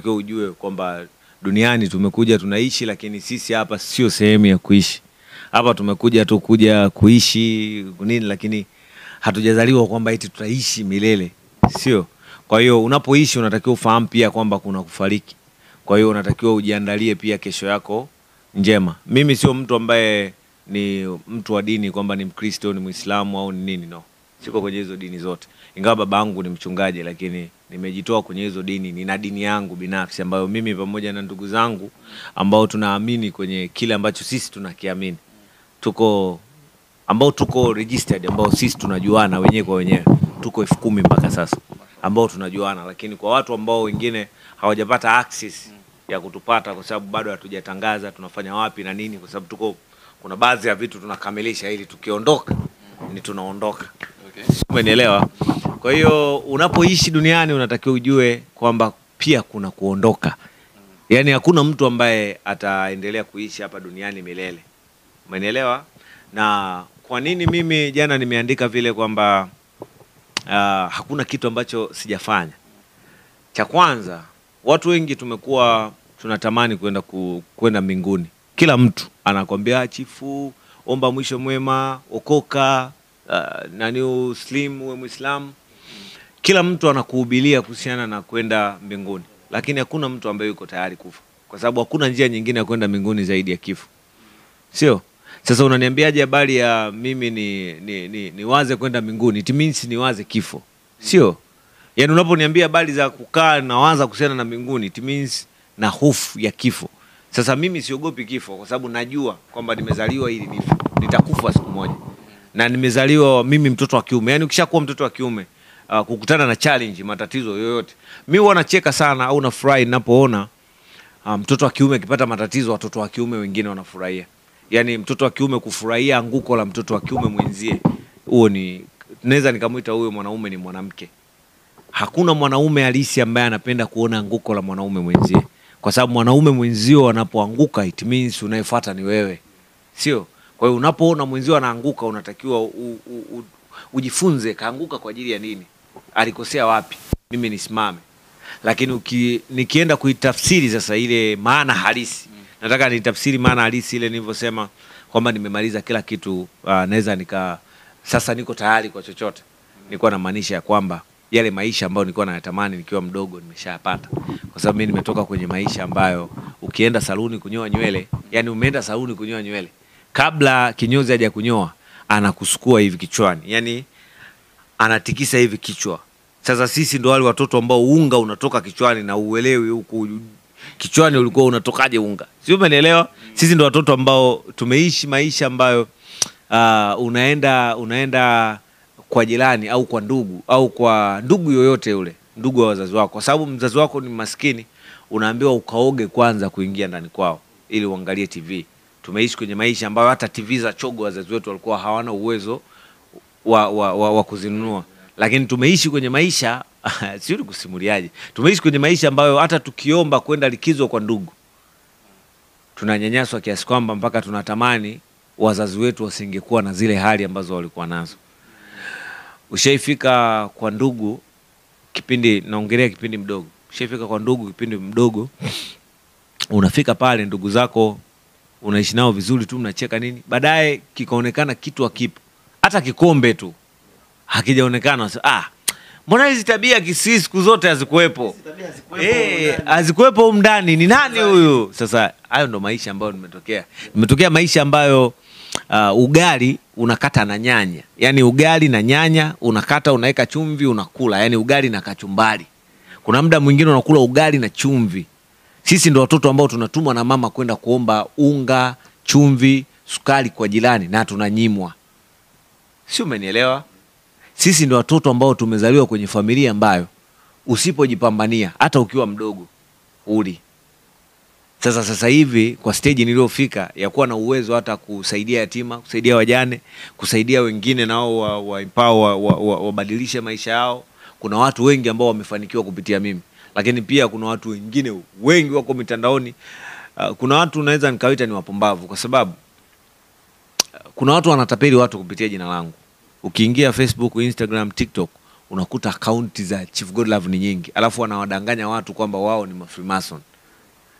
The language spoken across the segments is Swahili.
unatakiwa ujue kwamba duniani tumekuja tunaishi, lakini sisi hapa sio sehemu ya kuishi. Hapa tumekuja tu kuja kuishi nini, lakini hatujazaliwa kwamba eti tutaishi milele, sio? Kwa hiyo unapoishi unatakiwa ufahamu pia kwamba kuna kufariki. Kwa hiyo unatakiwa ujiandalie pia kesho yako njema. Mimi sio mtu ambaye ni mtu wa dini kwamba ni Mkristo, ni Muislamu au ni nini, no. Siko kwenye hizo dini zote. Ingawa babangu ni mchungaji, lakini nimejitoa kwenye hizo dini. Nina dini yangu binafsi ambayo mimi pamoja na ndugu zangu ambao tunaamini kwenye kile ambacho sisi tunakiamini. Tuko registered, ambao sisi tunajuana wenyewe kwa wenyewe. Tuko 10,000 mpaka sasa ambao tunajuana, lakini kwa watu ambao wengine hawajapata access ya kutupata kwa sababu bado hatujatangaza tunafanya wapi na nini, kwa sababu kuna baadhi ya vitu tunakamilisha ili tukiondoka ni tunaondoka. Okay. Umenielewa? Kwa hiyo unapoishi duniani unatakiwa ujue kwamba pia kuna kuondoka. Yaani hakuna mtu ambaye ataendelea kuishi hapa duniani milele. Umenielewa? Na kwa nini mimi jana nimeandika vile kwamba hakuna kitu ambacho sijafanya. Cha kwanza, watu wengi tumekuwa tunatamani kwenda mbinguni. Kila mtu anakuambia chifu, omba mwisho mwema, okoka, nani uslim, uwe Muislamu. Kila mtu anakuhubiria kuhusiana na kwenda mbinguni, lakini hakuna mtu ambaye yuko tayari kufa, kwa sababu hakuna njia nyingine ya kwenda mbinguni zaidi ya kifo. Sio? Sasa unaniambiaje habari ya mimi niwaze kwenda mbinguni? It means niwaze kifo. Sio? Yaani unaponiambia habari za kukaa na waza kuhusiana na mbinguni, it means na hofu ya kifo. Sasa mimi siogopi kifo kwa sababu najua kwamba nimezaliwa ili nife. Nitakufa siku moja. Na nimezaliwa mimi mtoto wa kiume. Yaani ukishakuwa mtoto wa kiume, kukutana na challenge, matatizo yoyote, mimi huwa nacheka sana au nafurahi ninapoona mtoto wa kiume akipata matatizo, watoto wa kiume wengine wanafurahia. Yaani mtoto wa kiume kufurahia anguko la mtoto wa kiume mwenzie, huo ni naweza nikamuita huyo mwanaume ni mwanamke. Hakuna mwanaume halisi ambaye anapenda kuona anguko la mwanaume mwenzie, kwa sababu mwanaume mwenzio anapoanguka it means unayefuata ni wewe. Sio? Kwa hiyo unapoona mwenzio anaanguka unatakiwa ujifunze kaanguka kwa ajili ya nini? Alikosea wapi? Mimi nisimame. Lakini nikienda kuitafsiri sasa ile maana halisi. Nataka nitafsiri maana halisi ile nilivyosema kwamba nimemaliza kila kitu, naweza sasa niko tayari kwa chochote. Nilikuwa namaanisha kwamba yale maisha ambayo nilikuwa nayatamani nikiwa mdogo nimeshayapata. Kwa sababu mimi nimetoka kwenye maisha ambayo ukienda saluni kunyoa nywele, yani umeenda saluni kunyoa nywele, kabla kinyozi haja kunyoa anakusukua hivi kichwani. Yani anatikisa hivi kichwa. Sasa sisi ndo wale watoto ambao unga unatoka kichwani na uelewi huku kichwani ulikuwa unatokaje unga. Sio, umenielewa? Sisi ndo watoto ambao tumeishi maisha ambayo unaenda kwa jirani au kwa ndugu au kwa ndugu yoyote yule, ndugu wa wazazi wako. Kwa sababu mzazi wako ni maskini, unaambiwa ukaoge kwanza kuingia ndani kwao ili uangalie TV. Tumeishi kwenye maisha ambayo hata TV za chogo wazazi wetu walikuwa hawana uwezo wa kuzinunua. Lakini tumeishi kwenye maisha sio kusimuliaje. Tumeishi kwenye maisha ambayo hata tukiomba kwenda likizo kwa ndugu tunanyanyaswa kiasi kwamba mpaka tunatamani wazazi wetu wasingekuwa na zile hali ambazo walikuwa nazo. Ushaifika kwa ndugu kipindi, naongelea kipindi mdogo. Ushaifika kwa ndugu kipindi mdogo, unafika pale ndugu zako unaishi nao vizuri tu, mnacheka nini, baadaye kikaonekana kitu hakipo, hata kikombe tu hakijaonekana. Mbona hizi tabia kisisi siku zote hazikuepo? Hazikuepo ndani. Ni nani huyu? Sasa hayo ndo maisha ambayo nimetokea maisha ambayo ugali unakata na nyanya. Yaani ugali na nyanya unakata, unaweka chumvi, unakula. Yaani ugali na kachumbari. Kuna muda mwingine unakula ugali na chumvi. Sisi ndo watoto ambao tunatumwa na mama kwenda kuomba unga, chumvi, sukari kwa jirani na tunanyimwa. Sio, umenielewa? Sisi ndo watoto ambao tumezaliwa kwenye familia ambayo usipojipambania hata ukiwa mdogo uli. Sasa hivi kwa stage niliyofika ya kuwa na uwezo hata kusaidia yatima, kusaidia wajane, kusaidia wengine nao wabadilishe maisha yao. Kuna watu wengi ambao wamefanikiwa kupitia mimi. Lakini pia kuna watu wengine wengi wako mitandaoni. Kuna watu naweza nikawaita ni wapumbavu kwa sababu kuna watu wanatapeli watu kupitia jina langu. Ukiingia Facebook, Instagram, TikTok, unakuta akaunti za Chief Godlove ni nyingi, alafu wanawadanganya watu kwamba wao ni Freemason.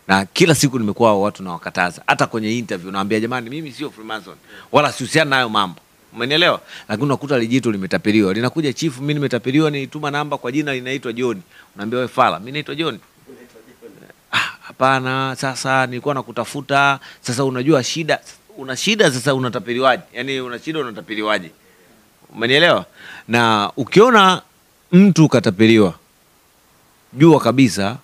Na kila siku nimekuwa watu na wakataza, hata kwenye interview naambia jamani, mimi sio Freemason wala sihusiana nayo mambo, umenielewa? Lakini unakuta lijitu limetapeliwa, linakuja chief, mimi nimetapeliwa, nituma namba kwa jina linaitwa John, unaambia wewe fala, mimi naitwa John. Hapana, sasa nilikuwa nakutafuta, sasa unajua shida, una shida, sasa unatapeliwaje? Yani una shida, unatapeliwaje? Umenielewa? Na ukiona mtu katapeliwa, jua kabisa